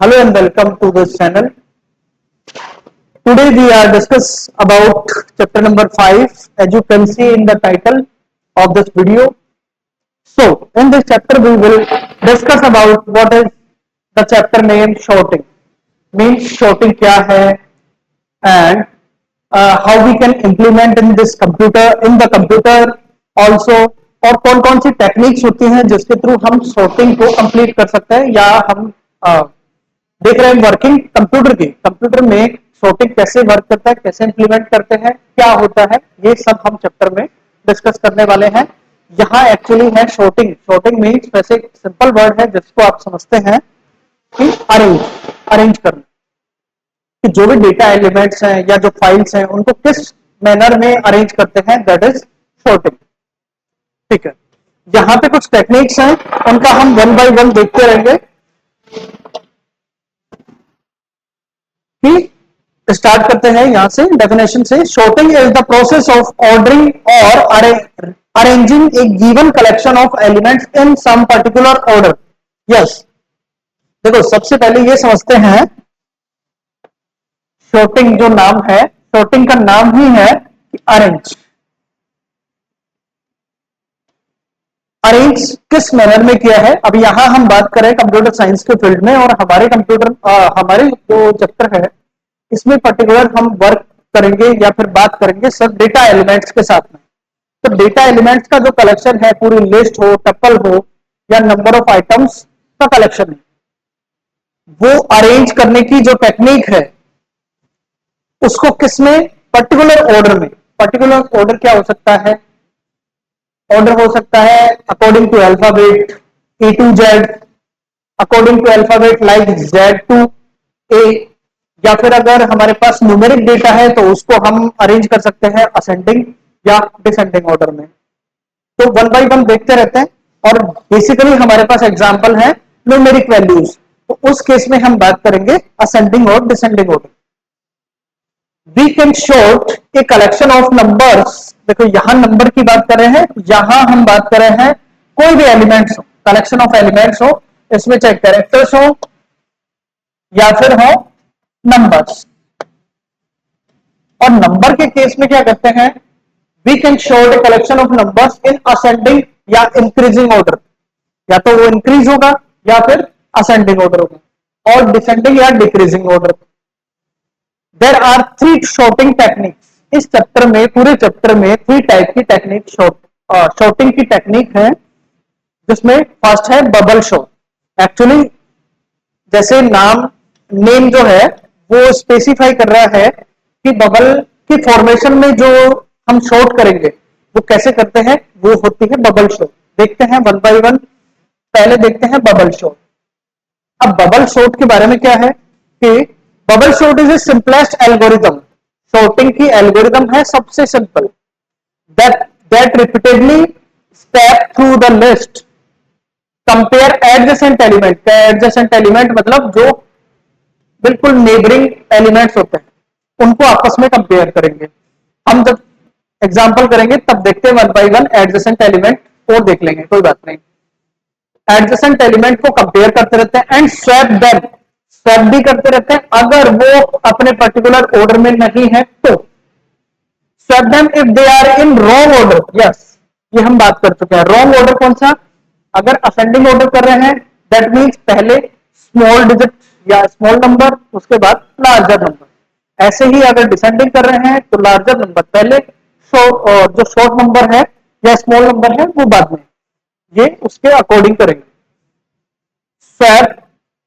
Hello and welcome to this channel. Today we are discuss about chapter number 5 as you can see in the title of this video. So in this chapter we will discuss about what is the chapter name shorting. Means shorting क्या है and how we can implement in this computer also और कौन कौन सी techniques होती हैं जिसके through हम shorting को कंप्लीट कर सकते हैं या हम देख रहे हैं वर्किंग कंप्यूटर में शॉर्टिंग कैसे वर्क करता है, कैसे इंप्लीमेंट करते हैं, क्या होता है, ये सब हम चैप्टर में डिस्कस करने वाले हैं। यहाँ एक्चुअली है शॉर्टिंग मीन्स वैसे सिंपल वर्ड है जिसको आप समझते हैं कि अरेंज करना, कि जो भी डेटा एलिमेंट्स हैं या जो फाइल्स हैं उनको किस मैनर में अरेंज करते हैं, दैट इज शॉर्टिंग। ठीक है, यहाँ पे कुछ टेक्निक्स हैं, उनका हम वन बाय वन देखते रहेंगे। स्टार्ट करते हैं यहां से डेफिनेशन से। Sorting is the process of ordering और arranging a given collection of elements in some particular order. Yes, देखो सबसे पहले ये समझते हैं शॉर्टिंग जो नाम है, शॉर्टिंग का नाम ही है अरेंज। अरेंज किस मैनर में किया है, अब यहां हम बात करें कंप्यूटर साइंस के फील्ड में और हमारे जो चैप्टर है इसमें पर्टिकुलर हम वर्क करेंगे या फिर बात करेंगे सब डेटा एलिमेंट्स के साथ में। तो डेटा एलिमेंट्स का जो कलेक्शन है, पूरी लिस्ट हो, टपल हो या नंबर ऑफ आइटम्स का कलेक्शन है, वो अरेंज करने की जो टेक्निक है उसको किसमें, पर्टिकुलर ऑर्डर में। पर्टिकुलर ऑर्डर क्या हो सकता है, ऑर्डर हो सकता है according to alphabet A to Z, according to alphabet like Z to A, या फिर अगर हमारे पास न्यूमेरिक डेटा है तो उसको हम अरेंज कर सकते हैं असेंडिंग या डिसेंडिंग ऑर्डर में। तो वन बाय वन देखते रहते हैं और बेसिकली हमारे पास एग्जांपल है न्यूमेरिक वैल्यूज, तो उस केस में हम बात करेंगे असेंडिंग और descending order. We can sort a collection of numbers. देखो यहां नंबर की बात कर रहे हैं, यहां हम बात कर रहे हैं कोई भी एलिमेंट्स हो, कलेक्शन ऑफ एलिमेंट्स हो, इसमें चाहे कैरेक्टर्स हो या फिर हो नंबर्स। और नंबर के केस में क्या करते हैं, we can sort a collection of numbers in ascending या इंक्रीजिंग ऑर्डर, या तो वो इंक्रीज होगा या फिर असेंडिंग ऑर्डर होगा, और डिसेंडिंग या decreasing order. There are three sorting techniques. इस चैप्टर में, पूरे चैप्टर में 3 टाइप की टेक्निक शॉर्टिंग की टेक्निक है, जिसमें फर्स्ट है बबल शॉर्ट। एक्चुअली जैसे नेम जो है वो स्पेसिफाई कर रहा है कि बबल की फॉर्मेशन में जो हम शॉर्ट करेंगे वो कैसे करते हैं, वो होती है बबल शॉर्ट। देखते हैं वन बाय वन, पहले देखते हैं बबल शॉर्ट। अब बबल शॉर्ट के बारे में क्या है कि bubble sort is a simplest algorithm. Sorting की एल्गोरिथम है सबसे simple, that repeatedly step through the list compare adjacent element. Adjacent element मतलब जो बिल्कुल नेबरिंग एलिमेंट्स होते हैं उनको आपस में कंपेयर करेंगे। हम जब एग्जांपल करेंगे तब देखते हैं one by one adjacent element और देख लेंगे, कोई बात नहीं। एडजेसेंट एलिमेंट को कंपेयर करते रहते हैं एंड स्वैप भी करते रहते हैं। अगर वो अपने पर्टिकुलर ऑर्डर में नहीं है तो swap them if they are in wrong order. Yes, ये हम बात कर चुके हैं। रॉन्ग ऑर्डर कौन सा, अगर असेंडिंग ऑर्डर कर रहे हैं दैट मीन्स पहले स्मॉल डिजिट या स्मॉल नंबर, उसके बाद लार्जर नंबर। ऐसे ही अगर डिसेंडिंग कर रहे हैं तो लार्जर नंबर पहले, जो शॉर्ट नंबर है या स्मॉल नंबर है वो बाद में, ये उसके अकॉर्डिंग करेंगे। Swap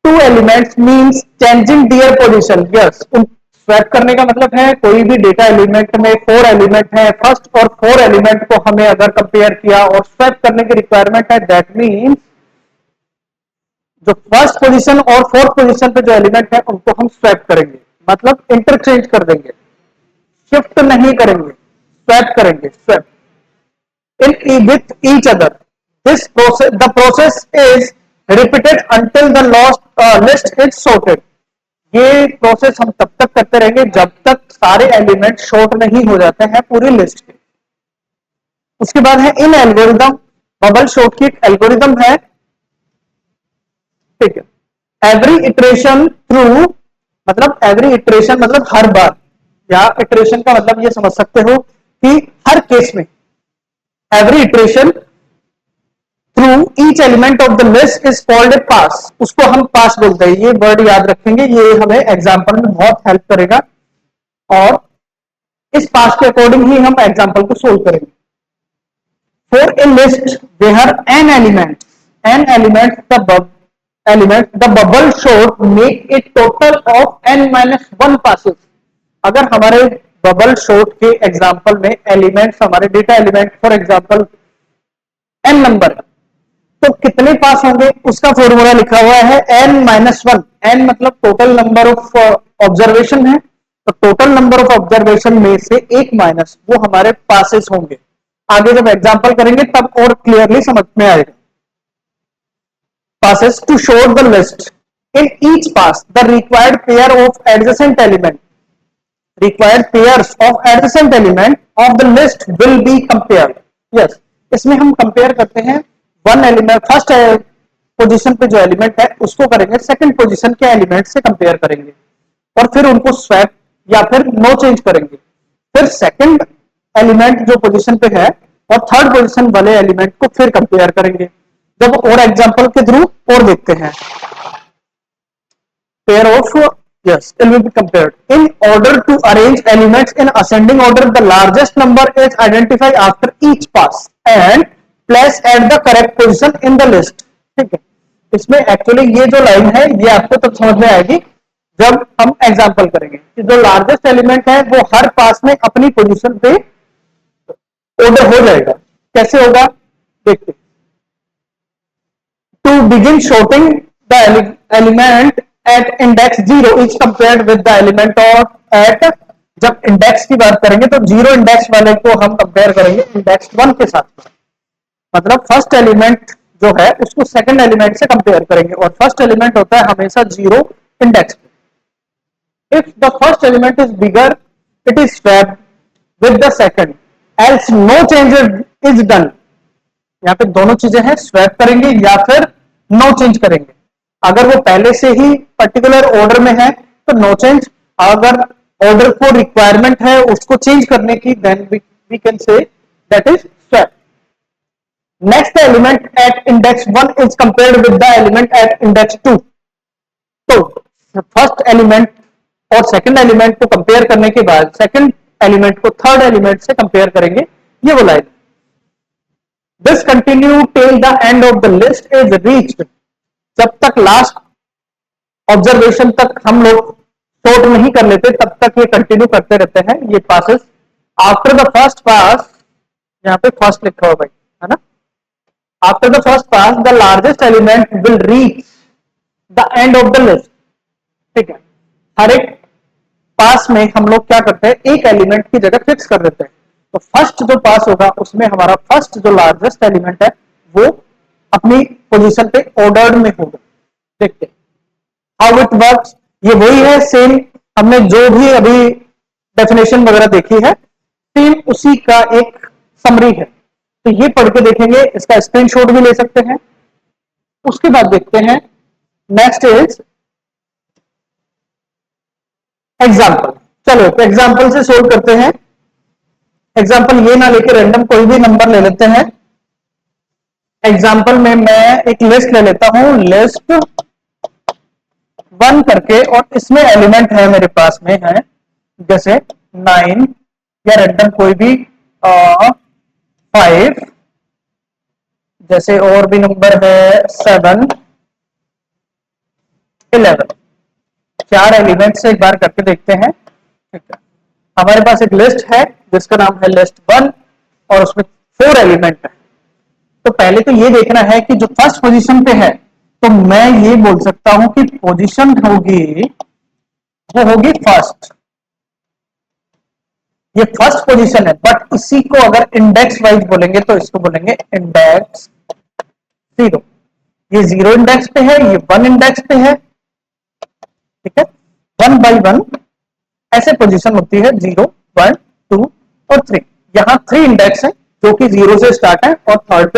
two elements means changing their position. Yes, swap करने का मतलब है कोई भी डेटा एलिमेंट में 4 एलिमेंट है, फर्स्ट और 4 एलिमेंट को हमें अगर कंपेयर किया और स्वैप करने की रिक्वायरमेंट है, दैट मीन्स जो फर्स्ट पोजीशन और फोर्थ पोजीशन पे जो एलिमेंट है उनको हम स्वैप करेंगे, मतलब इंटरचेंज कर देंगे, शिफ्ट नहीं करेंगे, स्वैप करेंगे, swap in with each other. This process, the process is repeated until the list is sorted. ये प्रोसेस हम तब तक करते रहेंगे जब तक सारे एलिमेंट शॉर्ट नहीं हो जाते हैं पूरी लिस्ट के। उसके बाद है इन एल्गोरिदम, बबल शॉर्ट की एक एल्गोरिदम है, ठीक है। एवरी इटरेशन थ्रू, मतलब एवरी इटरेशन मतलब हर बार, या इटरेशन का मतलब ये समझ सकते हो कि हर केस में, every iteration through each element of the list is called a pass, उसको हम पास बोलते हैं। ये वर्ड याद रखेंगे, ये हमें एग्जाम्पल में बहुत हेल्प करेगा, और इस पास के अकॉर्डिंग ही हम एग्जाम्पल को सोल्व करेंगे। For a list where n element the bubble sort make a total of n minus 1 passes. अगर हमारे बबल शोड के एग्जाम्पल में एलिमेंट्स, हमारे data element for example n number, तो कितने पास होंगे उसका फॉर्मूला लिखा हुआ है n माइनस 1। n मतलब टोटल नंबर ऑफ ऑब्जर्वेशन है, तो टोटल नंबर ऑफ ऑब्जर्वेशन में से एक माइनस वो हमारे पासेस होंगे। आगे जब एग्जांपल करेंगे तब और क्लियरली समझ में आएगा। passes to show the list in each pass the required pair of adjacent element of the list will be compared। yes, इसमें हम कंपेयर करते हैं वन एलिमेंट, फर्स्ट पोजीशन पे जो एलिमेंट है उसको करेंगे सेकंड पोजीशन के एलिमेंट से कंपेयर करेंगे, और फिर उनको स्वैप या फिर नो चेंज करेंगे। फिर सेकंड एलिमेंट जो पोजीशन पे है और थर्ड पोजीशन वाले एलिमेंट को फिर कंपेयर करेंगे। जब और एग्जांपल के थ्रू और देखते हैं, pair of, yes, it will be compared in order to arrange elements in ascending order, the largest number is identified after each pass and placed at the correct position in the list। ठीक है, इसमें actually ये जो line है ये आपको तब समझ में आएगी जब हम एग्जांपल करेंगे कि जो लार्जेस्ट एलिमेंट है वो हर पास में अपनी पोजीशन पे ऑर्डर हो जाएगा। कैसे होगा देखते। To begin sorting, the element at index 0 is compared with the element of at, जब इंडेक्स की बात करेंगे तो जीरो इंडेक्स वाले को हम कंपेयर करेंगे इंडेक्स 1 के साथ। मतलब फर्स्ट एलिमेंट जो है उसको सेकंड एलिमेंट से कंपेयर करेंगे, और फर्स्ट एलिमेंट होता है हमेशा जीरो इंडेक्स पे। If the first element is bigger it is swapped with the second else no change is done. यहाँ पे दोनों चीजें हैं, स्वैप करेंगे या फिर नो चेंज करेंगे। अगर वो पहले से ही पर्टिकुलर ऑर्डर में है तो नो चेंज, अगर ऑर्डर को रिक्वायरमेंट है उसको चेंज करने की then we can say that is swap. Next element at index 1 is compared with the element at index 2। तो फर्स्ट एलिमेंट और सेकंड एलिमेंट को कंपेयर करने के बाद सेकंड एलिमेंट को थर्ड एलिमेंट से कंपेयर करेंगे, ये वो line. This continue till the end of the list is reached। जब तक लास्ट ऑब्जर्वेशन तक हम लोग सॉर्ट नहीं कर लेते तब तक ये कंटिन्यू करते रहते हैं ये passes. After the first pass, यहाँ पे फर्स्ट लिखा हुआ भाई है ना, after the first pass the largest element will reach the end of the list. ठीक है, हर एक पास में हम लोग क्या करते हैं एक एलिमेंट की जगह फिक्स कर देते हैं। तो फर्स्ट जो पास होगा उसमें हमारा फर्स्ट जो लार्जेस्ट एलिमेंट है वो अपनी पोजीशन पे ऑर्डर्ड में होगा। देखते हाउ इट वर्क्स, ये वही है सेम, हमने जो भी अभी डेफिनेशन वगैरह देखी है सेम उसी का एक समरी है। तो ये पढ़ के देखेंगे, इसका स्क्रीनशॉट भी ले सकते हैं। उसके बाद देखते हैं नेक्स्ट इज एग्जाम्पल। चलो तो एग्जाम्पल से सोल्व करते हैं। एग्जाम्पल ये ना लेके रैंडम कोई भी नंबर ले लेते हैं। एग्जाम्पल में मैं एक लिस्ट ले लेता हूं, लिस्ट 1 करके, और इसमें एलिमेंट है मेरे पास में है जैसे 9 या रैंडम कोई भी 5, जैसे और भी नंबर है 7, 11। 4 एलिमेंट से एक बार करके देखते हैं। ठीक है, हमारे पास एक लिस्ट है जिसका नाम है लिस्ट 1 और उसमें 4 एलिमेंट है। तो पहले तो ये देखना है कि जो फर्स्ट पोजीशन पे है, तो मैं ये बोल सकता हूं कि पोजीशन होगी वो होगी फर्स्ट, ये फर्स्ट पोजीशन है। बट इसी को अगर इंडेक्स वाइज बोलेंगे तो इसको बोलेंगे इंडेक्स 0। ये 0 इंडेक्स पे है, ये 1 इंडेक्स पे है। ठीक है, 1 बाई 1 ऐसे पोजीशन होती है 0, 1, 2 और 3। यहां 3 इंडेक्स है जो कि 0 से स्टार्ट है और थर्ड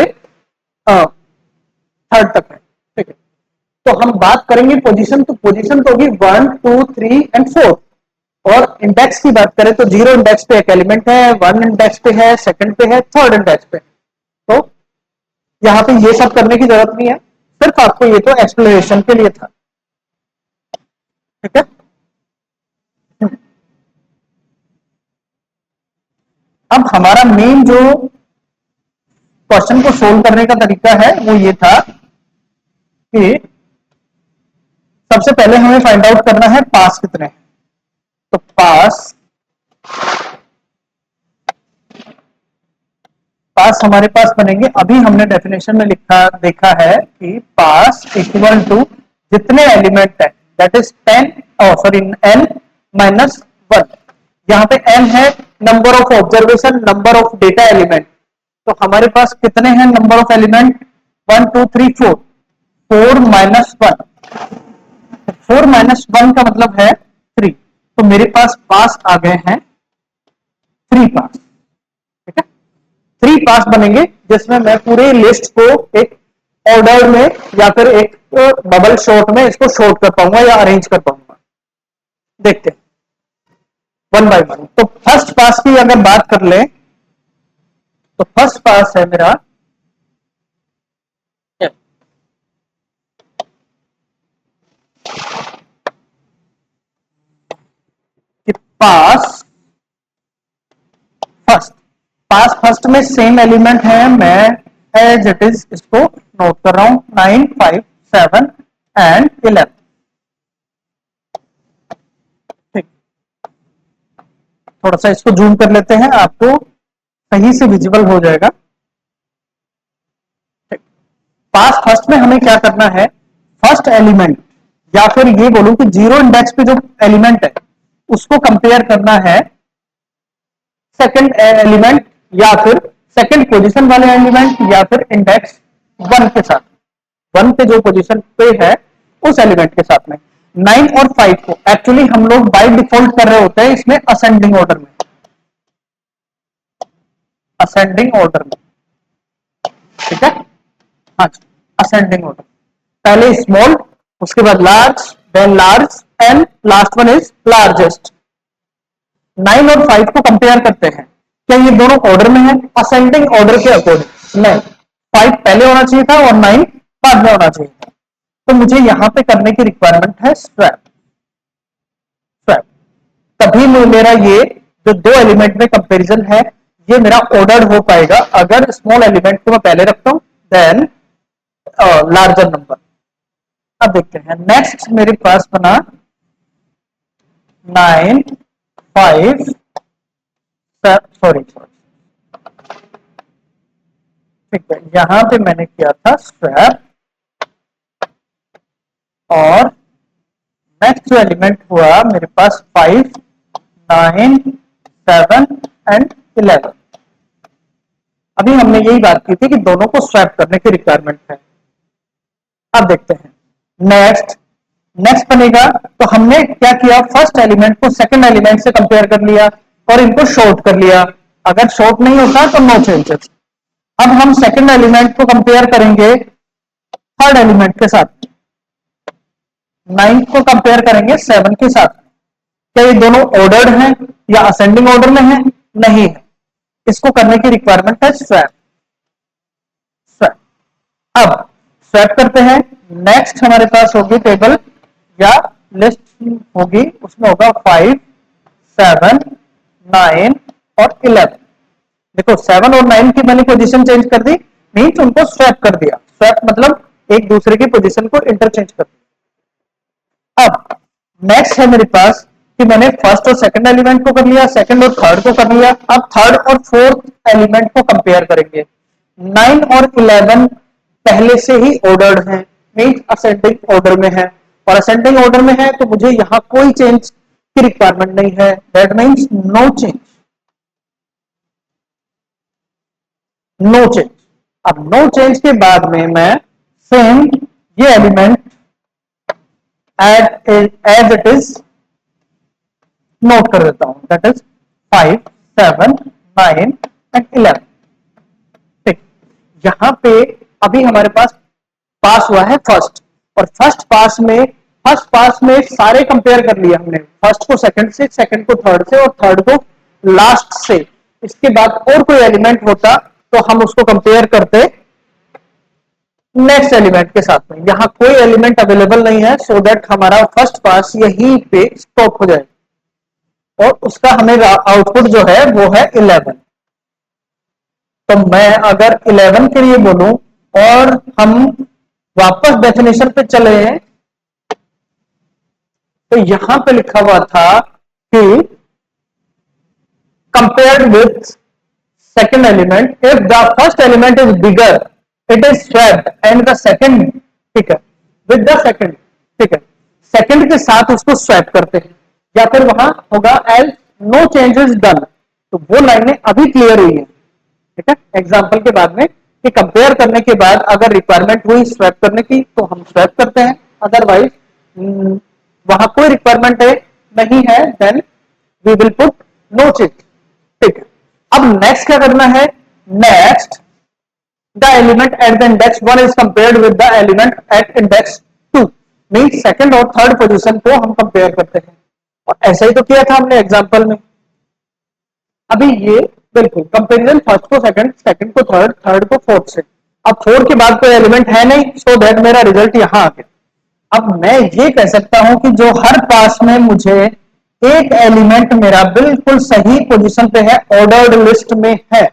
तक है। ठीक है, तो हम बात करेंगे पोजीशन, तो पोजीशन तो होगी 1 2 3 एंड 4। और इंडेक्स की बात करें तो 0 इंडेक्स पे एक एलिमेंट है, 1 इंडेक्स पे है, सेकंड पे है, थर्ड इंडेक्स पे। तो यहां पे ये सब करने की जरूरत नहीं है, सिर्फ आपको ये तो एक्सप्लेनेशन के लिए था। ठीक है, अब हमारा मेन जो क्वेश्चन को सोल्व करने का तरीका है वो ये था कि सबसे पहले हमें फाइंड आउट करना है पास कितने हैं। तो पास हमारे पास बनेंगे, अभी हमने डेफिनेशन में लिखा देखा है कि पास इक्वल टू जितने एलिमेंट है that is 10 sorry n minus 1। यहां पे n है number of observation, number of data element. तो हमारे पास कितने हैं number of element, 1 2 3 4, 4 minus 1। 4 minus 1 का मतलब है 3। तो मेरे पास आ गए हैं 3 पास। ठीक है, 3 पास बनेंगे जिसमें मैं पूरे लिस्ट को एक ऑर्डर में या फिर एक बबल शॉट में इसको शॉर्ट कर पाऊंगा या अरेंज कर पाऊंगा। देखते हैं वन बाय वन। तो फर्स्ट पास की अगर बात कर ले तो फर्स्ट पास है मेरा कि पास फर्स्ट, पास फर्स्ट में सेम एलिमेंट है, मैं एज इट इज इसको नोट कर रहा हूं 9 5 7 एंड 11। ठीक, थोड़ा सा इसको जूम कर लेते हैं, आपको सही से विजिबल हो जाएगा। पास फर्स्ट में हमें क्या करना है, फर्स्ट एलिमेंट या फिर ये बोलूं कि 0 इंडेक्स पे जो एलिमेंट है उसको कंपेयर करना है सेकंड एलिमेंट या फिर सेकंड पोजीशन वाले एलिमेंट या फिर इंडेक्स 1 के साथ। 1 पे जो पोजीशन पे है उस एलिमेंट के साथ में। 9 और 5 को एक्चुअली हम लोग बाय डिफॉल्ट कर रहे होते हैं इसमें असेंडिंग ऑर्डर में, असेंडिंग ऑर्डर में। ठीक है, हाँ, असेंडिंग ऑर्डर, पहले स्मॉल, उसके बाद large, then large and last one is largest. 9 और 5 को कंपेयर करते हैं, क्या ये दोनों ऑर्डर में है, असेंडिंग ऑर्डर के अकॉर्डिंग नहीं, 5 पहले होना चाहिए था और 9 बाद में होना चाहिए था। तो मुझे यहां पे करने की रिक्वायरमेंट है स्वैप। स्वैप तभी मेरा ये जो दो एलिमेंट में कंपैरिजन है ये मेरा ऑर्डर्ड हो पाएगा अगर स्मॉल एलिमेंट को मैं पहले रखता हूं देन लार्जर नंबर। अब देखते हैं नेक्स्ट मेरे पास बना 9 5 सॉरी ठीक है, यहां पे मैंने किया था स्वैप और नेक्स्ट जो एलिमेंट हुआ मेरे पास 5 9 7 एंड 11। अभी हमने यही बात की थी कि दोनों को स्वैप करने की रिक्वायरमेंट है। अब देखते हैं नेक्स्ट, नेक्स्ट बनेगा तो हमने क्या किया, फर्स्ट एलिमेंट को सेकंड एलिमेंट से कंपेयर कर लिया और इनको शॉर्ट कर लिया। अगर शॉर्ट नहीं होता तो नो चेंजेस। अब हम सेकंड एलिमेंट को कंपेयर करेंगे थर्ड एलिमेंट के साथ, 9 को कंपेयर करेंगे 7 के साथ। क्या ये दोनों ऑर्डर्ड हैं या असेंडिंग ऑर्डर में है, नहीं है, इसको करने की रिक्वायरमेंट है स्वैप। स्वैप, अब स्वैप करते हैं। नेक्स्ट हमारे पास होगी टेबल या लिस्ट होगी, उसमें होगा 5 7 9 और 11। देखो 7 और 9 की मैंने पोजीशन चेंज कर दी, मीन्स उनको स्वैप कर दिया। स्वैप मतलब एक दूसरे की पोजीशन को इंटरचेंज कर दिया। अब नेक्स्ट है मेरे पास कि मैंने फर्स्ट और सेकंड एलिमेंट को कर लिया, सेकंड और थर्ड को कर लिया। अब थर्ड और फोर्थ एलिमेंट को कंपेयर करेंगे। 9 और 11 पहले से ही ऑर्डर्ड है, मीन्स असेंडिंग ऑर्डर में है, और असेंडिंग ऑर्डर में है तो मुझे यहां कोई चेंज की रिक्वायरमेंट नहीं है, that means no change, no change. अब नो चेंज के बाद में मैं सेम ये element as it is note कर देता हूं, दैट इज 5 7 9 एंड 11। ठीक, यहां पे अभी हमारे पास पास हुआ है फर्स्ट, और फर्स्ट पास में सारे कंपेयर कर लिया हमने, फर्स्ट को सेकंड से, सेकंड को थर्ड से और थर्ड को लास्ट से। इसके बाद और कोई एलिमेंट होता तो हम उसको कंपेयर करते नेक्स्ट एलिमेंट के साथ में। यहां कोई एलिमेंट अवेलेबल नहीं है, सो दैट हमारा फर्स्ट पास यहीं पे स्टॉप हो जाए और उसका हमें आउटपुट जो है वो है 11। तो मैं अगर 11 के लिए बोलूं और हम वापस डेफिनेशन पे चले हैं, तो यहां पे लिखा हुआ था कि compared with second element, if the first element is bigger it is swapped and the second, ठीक है, with the second, ठीक है, सेकंड के साथ उसको स्वैप करते हैं, या फिर वहां होगा एज नो चेंजेस डन। तो वो लाइनें अभी क्लियर हुई है, ठीक है, एग्जांपल के बाद में कि कंपेयर करने के बाद अगर रिक्वायरमेंट हुई स्वैप करने की तो हम स्वैप करते हैं, अदरवाइज वहां कोई रिक्वायरमेंट है नहीं है, then we will put no change, ठीक है। अब नेक्स्ट क्या करना है, next the element at the index 1 is compared with the element at index 2, mean second और थर्ड पोजीशन को हम कंपेयर करते हैं, और ऐसा ही तो किया था हमने एग्जांपल में। अभी ये बिल्कुल कंपेरिजन फर्स्ट को सेकंड, सेकंड को थर्ड, थर्ड को फोर्थ से। अब फोर के बाद कोई एलिमेंट है नहीं, सो दैट मेरा रिजल्ट यहां आ गया। अब मैं ये कह सकता हूं कि जो हर पास में मुझे एक एलिमेंट मेरा बिल्कुल सही पोजीशन पे है, ऑर्डर्ड लिस्ट में है,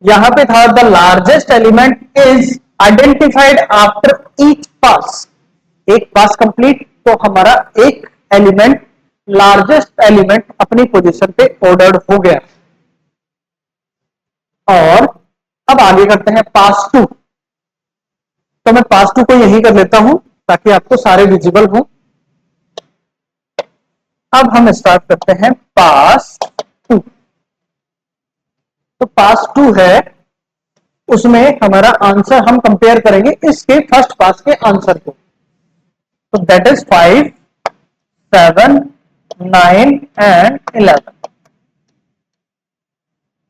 यहां पे था the largest element is identified after each pass. एक पास कंप्लीट तो हमारा एक एलिमेंट, लार्जेस्ट एलिमेंट अपनी पोजीशन पे ऑर्डर्ड हो गया। और अब आगे करते हैं पास टू। तो मैं पास टू को यही कर लेता हूं ताकि आपको सारे विजिबल हो। अब हम स्टार्ट करते हैं पास टू। तो पास टू है, उसमें हमारा आंसर हम कंपेयर करेंगे इसके फर्स्ट पास के आंसर को। तो दैट इज 5, 7, 9 एंड 11,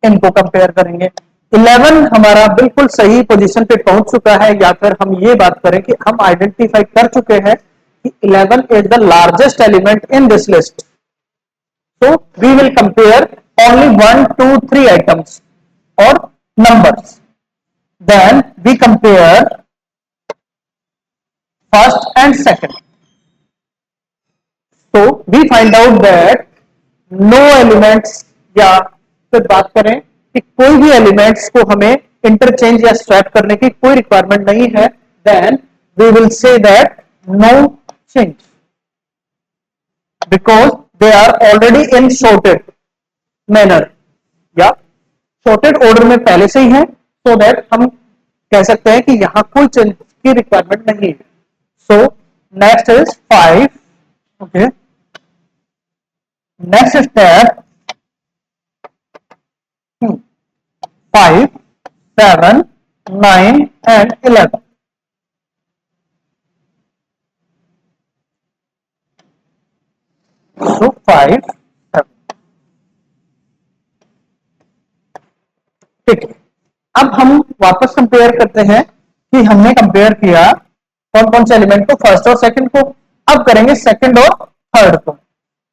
इनको कंपेयर करेंगे। 11 हमारा बिल्कुल सही पोजीशन पे पहुंच चुका है, या फिर हम ये बात करें कि हम आइडेंटिफाई कर चुके हैं कि 11 is the largest element in this list. So we will compare only 1, 2, 3 items or numbers. Then we compare first and second. So we find out that no elements, या फिर बात करें कि कोई भी एलिमेंट्स को हमें इंटरचेंज या स्वैप करने की कोई रिक्वायरमेंट नहीं है, then we will say that no change because they are already in sorted manner या सॉर्टेड ऑर्डर में पहले से ही है, सो दैट हम कह सकते हैं कि यहां कोई चेंज की रिक्वायरमेंट नहीं है। So next is 5, okay, next step 5, 7, 9 and 11। सो 5, 7, ठीक है। अब हम वापस कंपेयर करते हैं कि हमने कंपेयर किया कौन कौन से एलिमेंट को, फर्स्ट और सेकंड को। अब करेंगे सेकंड और थर्ड को,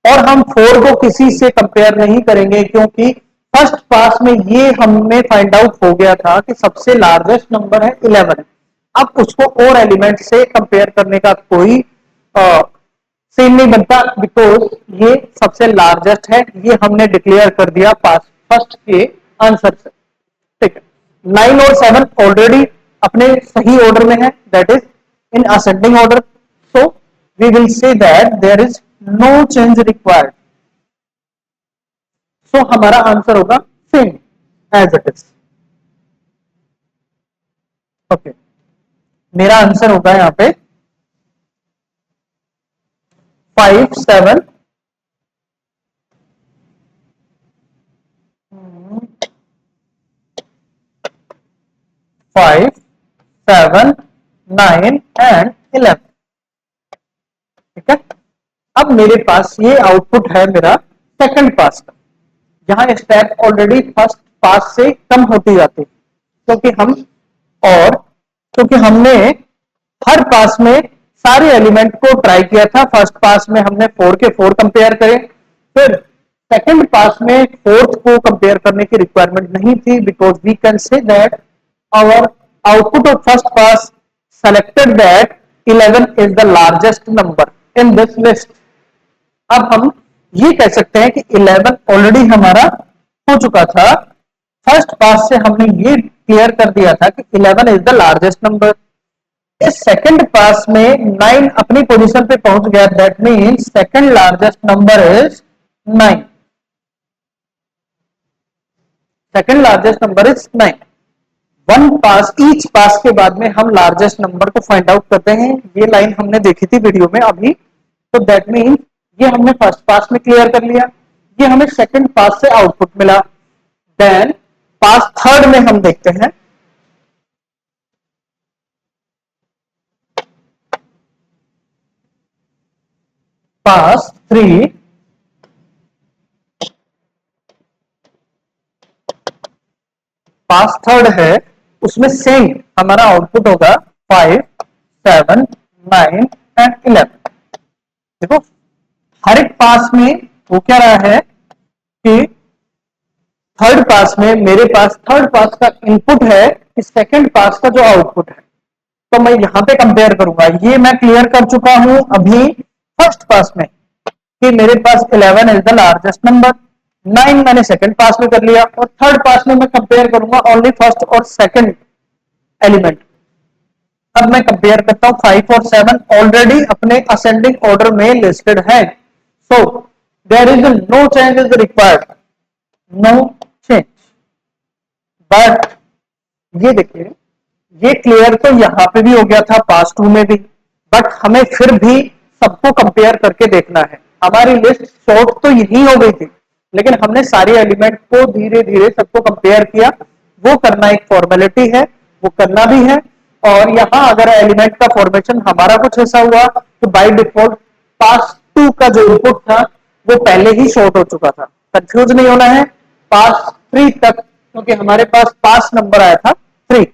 और हम फोर को किसी से कंपेयर नहीं करेंगे क्योंकि फर्स्ट पास में ये हमें फाइंड आउट हो गया था कि सबसे लार्जेस्ट नंबर है 11। अब उसको और एलिमेंट से कंपेयर करने का कोई सीन नहीं बनता, बिकॉज ये सबसे लार्जेस्ट है, ये हमने डिक्लेयर कर दिया पास फर्स्ट के आंसर से, ठीक है। 9 और 7 ऑलरेडी अपने सही ऑर्डर में है, that is in ascending order, so we will say that there is no change required. So हमारा आंसर होगा same as it is, okay. मेरा आंसर होगा यहां पे 5, 7, 5, 7, 9 एंड 11, ठीक है। अब मेरे पास ये आउटपुट है मेरा सेकंड पास का, जहां स्टेप ऑलरेडी फर्स्ट पास से कम होती जाती है, क्योंकि हम और क्योंकि हमने हर पास में सारे एलिमेंट को ट्राई किया था। फर्स्ट पास में हमने 4 के 4 कंपेयर करे, फिर सेकंड पास में फोर्थ को कंपेयर करने की रिक्वायरमेंट नहीं थी, because we can say that our output of first pass selected that 11 is the largest number in this list। अब हम ये कह सकते हैं कि 11 ऑलरेडी हमारा हो चुका था। फर्स्ट पास से हमने ये क्लियर कर दिया था कि 11 इज द लार्जेस्ट नंबर। इस सेकंड पास में 9 अपनी पोजीशन पे पहुंच गया, that means second largest number is 9। Second largest number is 9। One pass, each pass के बाद में हम लार्जेस्ट नंबर को फाइंड आउट करते हैं। ये लाइन हमने देखी थी वीडियो में अभी। तो दैट मीन्स ये हमने फर्स्ट पास में क्लियर कर लिया, ये हमें सेकंड पास से आउटपुट मिला। देन पास थर्ड में हम देखते हैं। पास 3, पास थर्ड है, उसमें सेम हमारा आउटपुट होगा 5, 7, 9 एंड 11। देखो हर एक पास में वो क्या रहा है कि थर्ड पास में मेरे पास थर्ड पास का इनपुट है कि सेकंड पास का जो आउटपुट है, तो मैं यहां पे कंपेयर करूंगा। ये मैं क्लियर कर चुका हूं अभी फर्स्ट पास में कि मेरे पास 11 इज द लार्जेस्ट नंबर, 9 मैंने सेकंड पास में कर लिया, और थर्ड पास में मैं कंपेयर करूंगा ओनली फर्स्ट और सेकंड एलिमेंट। अब मैं कंपेयर करता हूं, 5 और 7 ऑलरेडी अपने असेंडिंग ऑर्डर में लिस्टेड है, so there is no change is required, no change. But ये देखिए, ये क्लियर तो यहां पे भी हो गया था पास 2 में भी, बट हमें फिर भी सबको कंपेयर करके देखना है। हमारी लिस्ट शॉर्ट तो यही हो गई थी, लेकिन हमने सारे एलिमेंट को धीरे धीरे सबको कंपेयर किया। वो करना एक फॉर्मेलिटी है, वो करना भी है। और यहां अगर एलिमेंट का फॉर्मेशन हमारा कुछ ऐसा हुआ तो बाय डिफॉल्ट पास 2 का जो इनपुट था वो पहले ही शॉर्ट हो चुका था। कंफ्यूज नहीं होना है। पास 3 तक, क्योंकि हमारे पास पास नंबर आया था 3,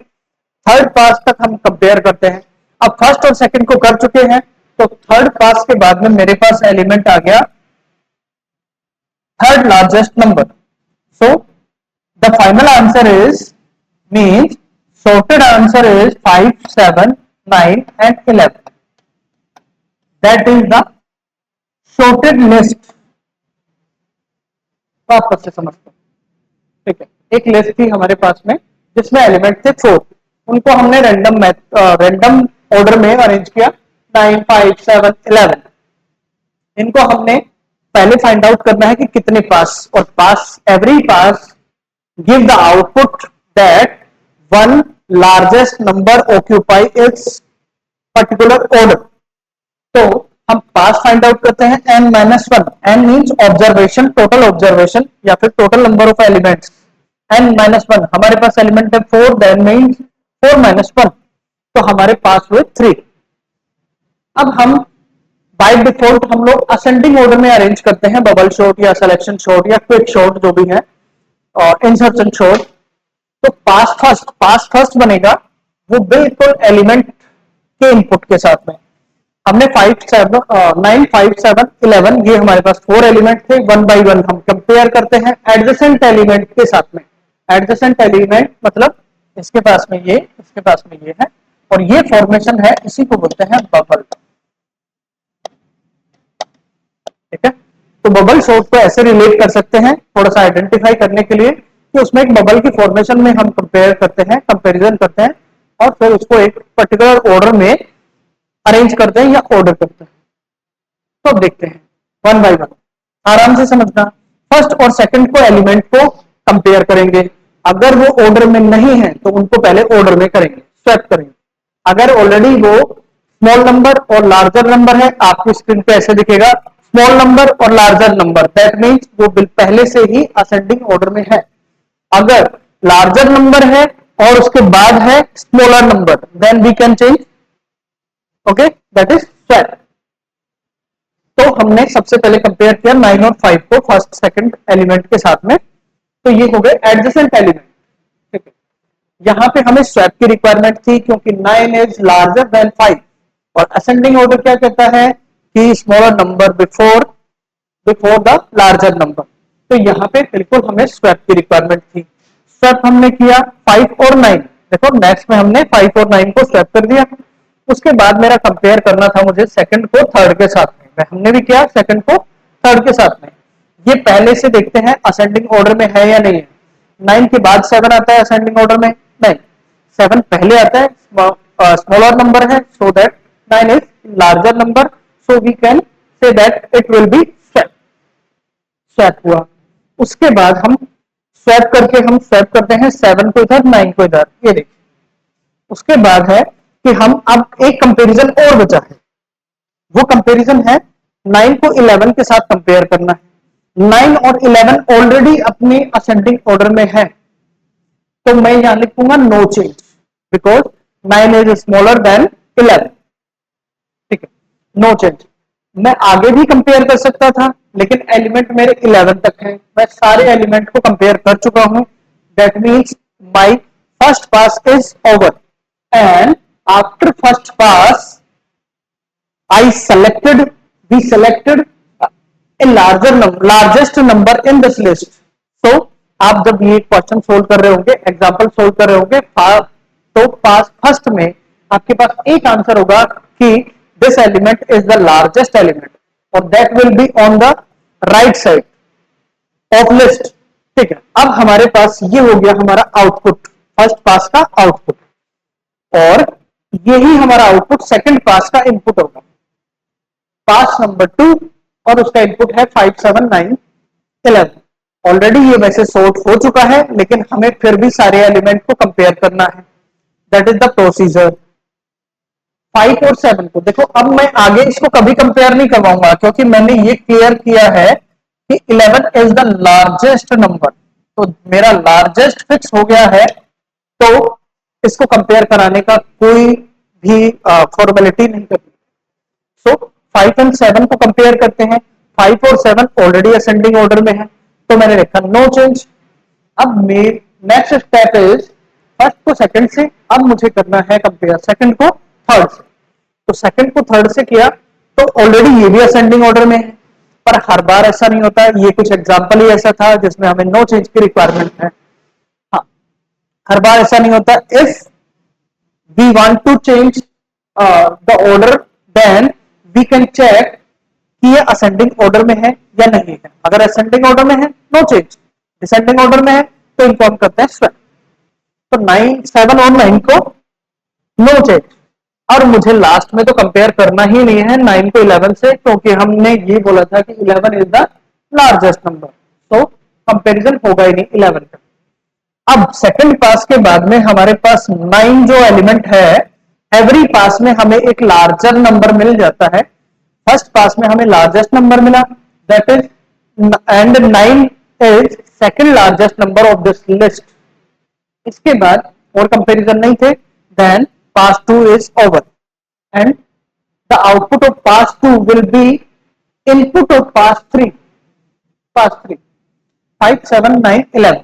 थर्ड पास तक हम कंपेयर करते हैं। अब फर्स्ट और सेकंड को कर चुके हैं, तो थर्ड पास के बाद में मेरे पास एलिमेंट आ गया third largest number. So the final answer is means sorted answer is 5, 7, 9 and 11। That is the sorted list। वापस से समझते हैं, ठीक है। एक लिस्ट थी हमारे पास में जिसमें एलिमेंट थे 4, उनको हमने रैंडम ऑर्डर में अरेंज किया, 9, 5, 7, 11। इनको हमने पहले फाइंड आउट करना है कि कितने पास, और pass every pass give the output that one largest number occupy its particular order. तो हम पास फाइंड आउट करते हैं n-1। n means observation, total observation या फिर total number of elements. n-1 हमारे पास एलिमेंट है 4, दैट मींस 4-1, तो हमारे पास हुए 3। अब हम बाय डिफॉल्ट हम लोग असेंडिंग ऑर्डर में अरेंज करते हैं, बबल शॉट या सिलेक्शन शॉट या क्विक शॉट जो भी है, और इंसर्शन शॉट। तो पास फर्स्ट बनेगा वो बिल्कुल एलिमेंट के इनपुट के साथ में। हमने 5, 7, 9, 5, 7, 11 ये हमारे पास 4 एलिमेंट थे, 1 बाय 1 हम कंपेयर करते हैं एडजेसेंट एलिमेंट के साथ में। एडजेसेंट एलिमेंट मतलब इसके पास में ये, इसके पास में ये है, और ये फॉर्मेशन है, इसी को बोलते हैं बबल। ठीक है, तो बबल शॉट को ऐसे रिलेट कर सकते हैं थोड़ा सा आइडेंटिफाई करने के लिए कि उसमें एक बबल की फॉर्मेशन में हम कंपेयर करते हैं, कंपैरिजन करते हैं, और फिर उसको एक पर्टिकुलर ऑर्डर में अरेंज करते हैं या ऑर्डर करते हैं। तो अब देखते हैं 1 बाय 1, आराम से समझना। फर्स्ट और सेकंड को एलिमेंट को कंपेयर करेंगे, अगर वो ऑर्डर में नहीं है तो उनको पहले ऑर्डर में करेंगे, स्वैप करेंगे। अगर ऑलरेडी वो स्मॉल नंबर और लार्जर नंबर है, आपकी स्क्रीन पे ऐसे दिखेगा स्मॉल नंबर और लार्जर नंबर, दैट मीन्स वो पहले से ही असेंडिंग ऑर्डर में है। अगर लार्जर नंबर है और उसके बाद है smaller number, then we can change, okay, that is swap. तो हमने सबसे पहले कंपेयर किया 9 और 5 को फर्स्ट सेकंड एलिमेंट के साथ में, तो ये हो गए एडजेसेंट एलिमेंट। ठीक है, यहां पे हमें स्वैप की रिक्वायरमेंट थी क्योंकि 9 इज लार्जर देन 5 और असेंडिंग ऑर्डर क्या कहता है कि smaller number before before the larger number. तो यहाँ पे बिल्कुल हमें स्वैप की रिक्वायरमेंट थी। स्वैप हमने किया 5 और 9। देखो नेक्स्ट में हमने 5 और 9 को स्वैप कर दिया। उसके बाद मेरा कंपेयर करना था मुझे सेकंड को थर्ड के साथ में, हमने भी किया सेकंड को थर्ड के साथ में। ये पहले से देखते हैं असेंडिंग ऑर्डर में है या नहीं है। 9 के बाद 7 आता है असेंडिंग ऑर्डर में? नहीं, 7 पहले आता है, स्मॉलर नंबर है, so that 9 is larger number, so we can say that it will be swap. Swap हुआ, उसके बाद हम स्वैप करके हम स्वैप करते हैं 7 को इधर 9 को इधर, ये देखिए। उसके बाद है कि हम अब एक कंपैरिजन और बचा है, वो कंपैरिजन है 9 को 11 के साथ कंपेयर करना है। 9 और 11 ऑलरेडी अपने असेंडिंग ऑर्डर में है, तो मैं यहां लिखूंगा no change because 9 is smaller than 11। ठीक है, नो चेंज। मैं आगे भी कंपेयर कर सकता था लेकिन एलिमेंट मेरे 11 तक है, मैं सारे एलिमेंट को कंपेयर कर चुका हूं। That means my first pass is over and after first pass I selected, we selected a largest number in this list. So आप जब ये क्वेश्चन सोल्व कर रहे होंगे, एग्जाम्पल सोल्व कर रहे होंगे, तो पास फर्स्ट में आपके पास एक आंसर होगा कि this element is the largest element और that will be on the right side of list. ठीक है, अब हमारे पास ये हो गया हमारा आउटपुट, फर्स्ट पास का आउटपुट, और यही हमारा आउटपुट सेकंड पास का इनपुट होगा, पास नंबर 2, और उसका इनपुट है 5 7 9 11। ऑलरेडी ये वैसे सॉर्ट हो चुका है लेकिन हमें फिर भी सारे एलिमेंट को कंपेयर करना है, दैट इज द प्रोसीजर। 5 और 7 को देखो, अब मैं आगे इसको कभी कंपेयर नहीं करवाऊंगा क्योंकि मैंने ये क्लियर किया है कि 11 इज द लार्जेस्ट नंबर, तो मेरा लार्जेस्ट फिक्स हो गया है, तो इसको कंपेयर कराने का कोई भी फॉर्मेलिटी नहीं करनी। सो 5 एंड 7 को कंपेयर करते हैं, 5 और 7 ऑलरेडी असेंडिंग ऑर्डर में है, तो मैंने लिखा नो चेंज। अब मेरे नेक्स्ट स्टेप इज फर्स्ट को सेकंड से, अब मुझे करना है कंपेयर सेकंड को थर्ड से। तो सेकंड को थर्ड से किया तो ऑलरेडी ये भी असेंडिंग ऑर्डर में है, पर हर बार ऐसा नहीं होता, ये कुछ एग्जाम्पल ही ऐसा था जिसमें हमें नो चेंज की रिक्वायरमेंट है। हाँ, हर बार ऐसा नहीं होता। If we want to change the order then we can check कि ये असेंडिंग ऑर्डर में है या नहीं है। अगर असेंडिंग ऑर्डर में है नो चेंज, डिसेंडिंग ऑर्डर में है तो इन्फॉर्म करते हैं स्वैप। तो 9 7 और 9 को नो चेंज, और मुझे लास्ट में तो कंपेयर करना ही नहीं है 9 को 11 से, क्योंकि हमने ये बोला था कि 11 इज द लार्जेस्ट नंबर, तो कंपेरिजन होगा ही नहीं 11 का। अब सेकंड पास के बाद में हमारे पास 9 जो एलिमेंट है, एवरी पास में हमें एक लार्जर नंबर मिल जाता है। फर्स्ट पास में हमें लार्जेस्ट नंबर मिला, that is, and 9 is second largest number of this list. इसके बाद और कंपैरिजन नहीं थे, then pass 2 is over and the output of pass 2 will be input of pass 3, pass 3 5 7 9 11।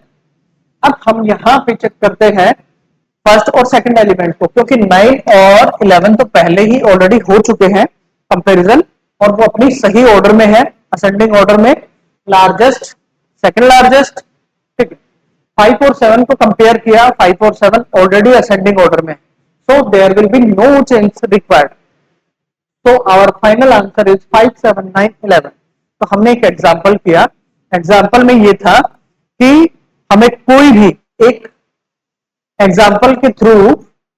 अब हम यहां पे चेक करते हैं फर्स्ट और सेकंड एलिमेंट को, क्योंकि 9 और 11 तो पहले ही ऑलरेडी हो चुके हैं कंपैरिजन, और वो अपनी सही ऑर्डर में है, असेंडिंग ऑर्डर में, लार्जेस्ट सेकंड लार्जेस्ट। ठीक है, 5 और 7 को कंपेयर किया, 5 और 7 ऑलरेडी असेंडिंग ऑर्डर में, so there will be no change required. तो आवर फाइनल आंसर इज 5 7 9 11। तो हमने एक एग्जाम्पल किया, एग्जाम्पल में ये था कि हमें कोई भी एक एग्जाम्पल के थ्रू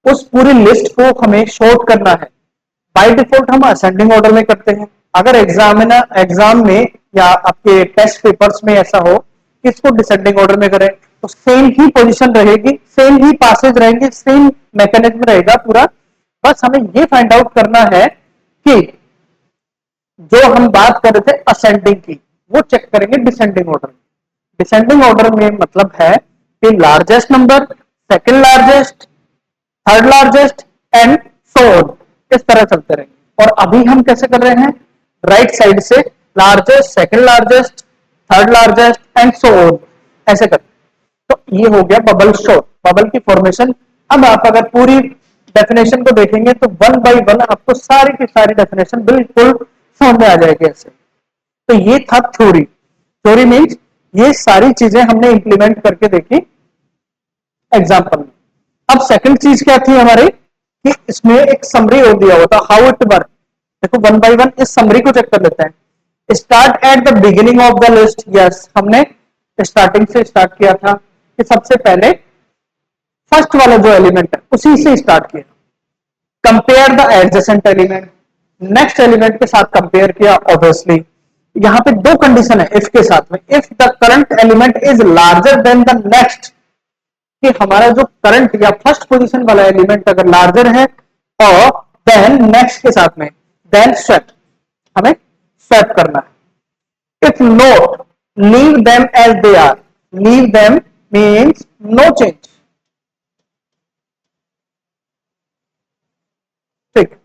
उस पूरी लिस्ट को हमें शॉर्ट करना है। बाय डिफॉल्ट हम असेंडिंग ऑर्डर में करते हैं, अगर एग्जाम में या आपके टेस्ट पेपर्स में ऐसा हो कि इसको डिसेंडिंग ऑर्डर में करें, तो सेम ही पोजीशन रहेगी, सेम ही पासेज रहेंगे, सेम मैकेनिज्म रहेगा पूरा। बस हमें ये फाइंड आउट करना है कि जो हम बात कर रहे थे असेंडिंग की, वो चेक करेंगे डिसेंडिंग ऑर्डर में। डिसेंडिंग ऑर्डर में मतलब है कि largest number, second largest, third largest and so on, इस तरह चलते रहेंगे। और अभी हम कैसे कर रहे हैं, राइट साइड से largest, second largest, third largest and so on, ऐसे करते हैं। तो ये हो गया बबल शॉट, बबल की फॉर्मेशन। अब आप अगर पूरी डेफिनेशन को देखेंगे तो वन बाय वन आपको सारी की सारी डेफिनेशन बिल्कुल समझ में आ जाएगी ऐसे। तो ये था थ्योरी। थ्योरी मीन्स ये सारी चीजें हमने इंप्लीमेंट करके देखी एग्जाम्पल में। अब सेकंड चीज क्या थी हमारी कि इसमें एक समरी हो दिया होता हाउ इट वर्क। देखो वन बाय वन इस समरी को चेक कर लेते हैं। Start at the beginning of the list, yes हमने स्टार्टिंग से स्टार्ट किया था कि सबसे पहले फर्स्ट वाला जो एलिमेंट है उसी से स्टार्ट किया। Compare the adjacent element, next element के साथ कंपेयर किया ऑब्वियसली। यहां पे दो कंडीशन है इफ के साथ में, if the current element is larger than the next, कि हमारा जो करंट या फर्स्ट पोजीशन वाला एलिमेंट अगर लार्जर है और देन नेक्स्ट के साथ में, देन स्वैप, हमें स्वैप करना है। If not leave them as they are, leave them means no change, ठीक।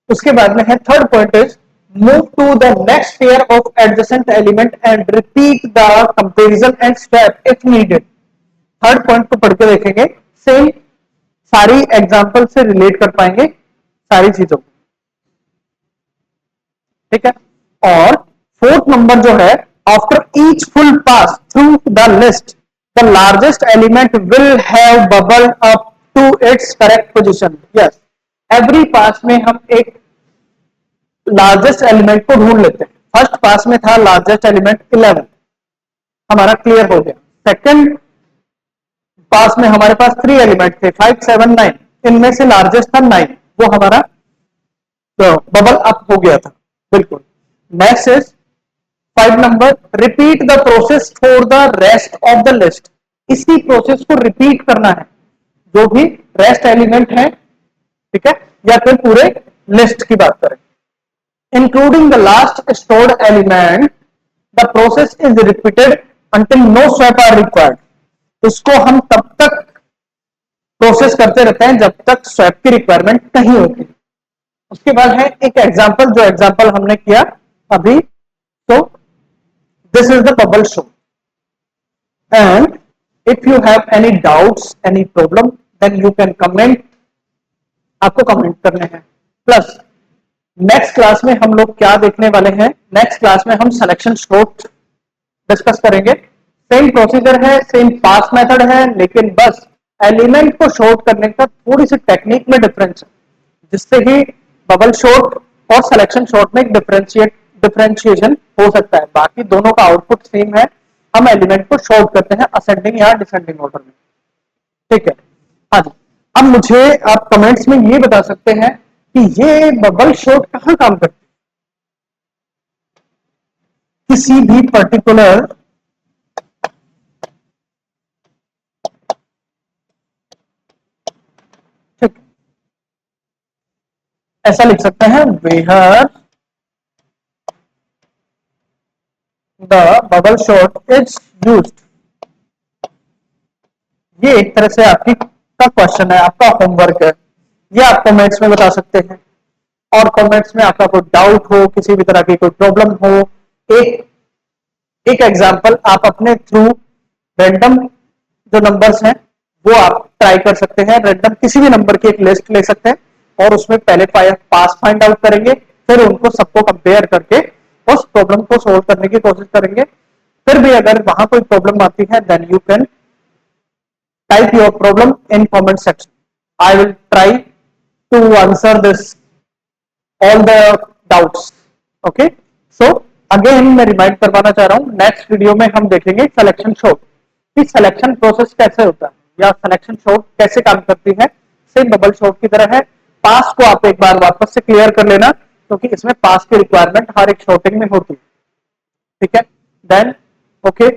उसके बाद में है third point is move to the next pair of adjacent element and repeat the comparison and swap if needed. Third point को पढ़ के देखेंगे, same सारी एग्जांपल से रिलेट कर पाएंगे सारी चीजों को, ठीक है। और फोर्थ नंबर जो है, after each full pass through the list the largest element will have bubble up to its correct position, yes. Every pass में हम एक लार्जेस्ट एलिमेंट को ढूंढ लेते हैं। फर्स्ट पास में था लार्जेस्ट एलिमेंट 11, हमारा क्लियर हो गया। सेकंड पास में हमारे पास 3 एलिमेंट थे 5 7 9, इनमें से लार्जेस्ट था 9, वो हमारा तो बबल अप हो गया था बिल्कुल। Next is 5 number, repeat the process for the rest of the list, इसी प्रोसेस को रिपीट करना है जो भी रेस्ट एलिमेंट है, ठीक है, या फिर पूरे लिस्ट की बात करें। Including the last stored element the process is repeated until no swap are required, इसको हम तब तक प्रोसेस करते रहते हैं जब तक स्वैप की रिक्वायरमेंट नहीं होती। उसके बाद है एक एग्जांपल, जो एग्जांपल हमने किया अभी, तो दिस इज द बबल शो and if you have any doubts any problem then you can comment, आपको कमेंट करने हैं। प्लस नेक्स्ट क्लास में हम लोग क्या देखने वाले हैं, नेक्स्ट क्लास में हम सिलेक्शन सॉर्ट डिस्कस करेंगे। सेम प्रोसीजर है, सेम पास मेथड है, लेकिन बस एलिमेंट को शॉर्ट करने का थोड़ी सी टेक्निक में डिफरेंस है, जिससे ही बबल शॉर्ट और सिलेक्शन शॉर्ट में डिफरेंशिएशन हो सकता है। बाकी दोनों का आउटपुट सेम है, हम एलिमेंट को शॉर्ट करते हैं असेंडिंग या डिसेंडिंग ऑर्डर में, ठीक है। हाँ जी, अब मुझे आप कमेंट्स में ये बता सकते हैं कि ये बबल शॉर्ट कहां काम करती है। किसी भी पर्टिकुलर ऐसा लिख सकते हैं, where the bubble sort is used, ये एक तरह से आपकी का क्वेश्चन है, आपका होमवर्क है, ये आप कमेंट्स में बता सकते हैं। और कमेंट्स में आपका कोई डाउट हो, किसी भी तरह की कोई प्रॉब्लम हो, एक एक एग्जांपल आप अपने थ्रू रैंडम जो नंबर्स हैं वो आप ट्राई कर सकते हैं। रैंडम किसी भी नंबर की एक लिस्ट ले सकते हैं और उसमें पहले पास फाइंड आउट करेंगे, फिर उनको सबको कंपेयर करके उस प्रॉब्लम को सोल्व करने की कोशिश करेंगे। फिर भी अगर वहां कोई प्रॉब्लम आती है then you can type your problem in comment section, I will try to answer this all the doubts, okay. So again मैं रिमाइंड करवाना चाह रहा हूं, नेक्स्ट वीडियो में हम देखेंगे सिलेक्शन शॉर्ट कि सिलेक्शन प्रोसेस कैसे होता है या सिलेक्शन शॉर्ट कैसे काम करती है। सेम बबल शॉर्ट की तरह है। पास को आप एक बार वापस से क्लियर कर लेना, क्योंकि इसमें पास की रिक्वायरमेंट हर एक शॉर्टिंग में होती है, ठीक है। Then okay,